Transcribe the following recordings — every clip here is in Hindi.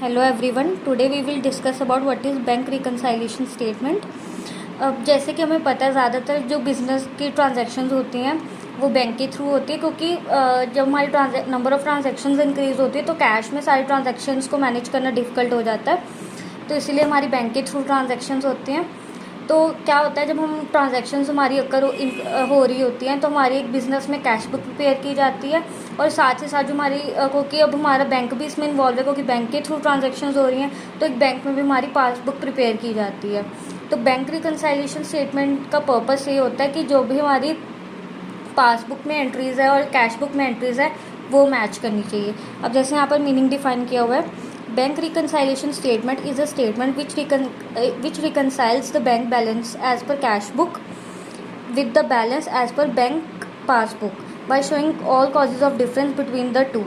Hello everyone, today we will discuss about what is bank reconciliation statement. अब जैसे कि हमें पता है ज़्यादातर जो बिज़नेस की ट्रांजैक्शंस होती हैं वो बैंक के थ्रू होती है, क्योंकि जब हमारी नंबर ऑफ़ ट्रांजैक्शंस इंक्रीज़ होती है तो कैश में सारी ट्रांजैक्शंस को मैनेज करना डिफ़िकल्ट हो जाता है। तो इसीलिए हमारी बैंक के थ्रू ट्रांजैक्शंस होती हैं। तो क्या होता है, जब हम ट्रांजैक्शंस हमारी हो रही होती हैं तो हमारी एक बिज़नेस में कैश बुक प्रिपेयर की जाती है, और साथ ही साथ जो हमारी क्योंकि अब हमारा बैंक भी इसमें इन्वॉल्व है, क्योंकि बैंक के थ्रू ट्रांजैक्शंस हो रही हैं तो एक बैंक में भी हमारी पासबुक प्रिपेयर की जाती है। तो बैंक रिकंसाइलेशन स्टेटमेंट का पर्पस ये होता है कि जो भी हमारी पासबुक में एंट्रीज़ है और कैश बुक में एंट्रीज़ है वो मैच करनी चाहिए। अब जैसे यहाँ पर मीनिंग डिफाइन किया हुआ है, bank reconciliation statement is a statement which reconciles the bank balance as per cash book with the balance as per bank passbook by showing all causes of difference between the two।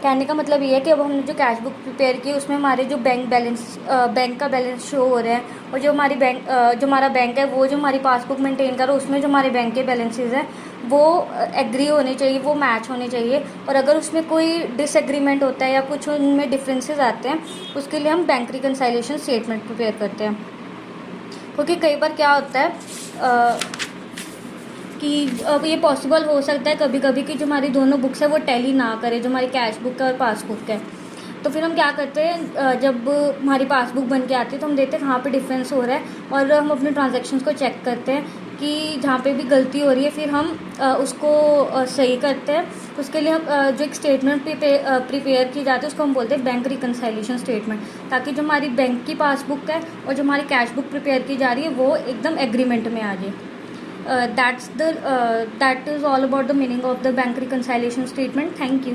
कहने का मतलब ये है कि अब हमने जो कैश बुक प्रिपेयर की उसमें हमारे जो बैंक का बैलेंस शो हो रहा है, और जो हमारा बैंक है वो जो हमारी पासबुक मेंटेन कर रहा है उसमें जो हमारे बैंक के बैलेंसेस हैं वो एग्री होने चाहिए, वो मैच होने चाहिए। और अगर उसमें कोई डिसएग्रीमेंट होता है या कुछ उनमें डिफरेंसेस आते हैं उसके लिए हम बैंक रिकंसाइलेशन स्टेटमेंट प्रिपेयर करते हैं। क्योंकि कई बार क्या होता है कि अब ये पॉसिबल हो सकता है कभी कभी कि जो हमारी दोनों बुक्स है वो टैली ना करे, जो हमारी कैश बुक है और पासबुक है। तो फिर हम क्या करते हैं, जब हमारी पासबुक बन के आती है तो हम देखते हैं कहाँ पे डिफरेंस हो रहा है, और हम अपने ट्रांजैक्शंस को चेक करते हैं कि जहाँ पे भी गलती हो रही है फिर हम उसको सही करते हैं। उसके लिए हम जो एक स्टेटमेंट प्रिपेयर की जाती है उसको हम बोलते हैं बैंक रिकंसाइलेशन स्टेटमेंट, ताकि जो हमारी बैंक की पासबुक है और जो हमारी कैश बुक प्रिपेयर की जा रही है वो एकदम एग्रीमेंट में आ जाए। That is all about the meaning of the bank reconciliation statement. Thank you.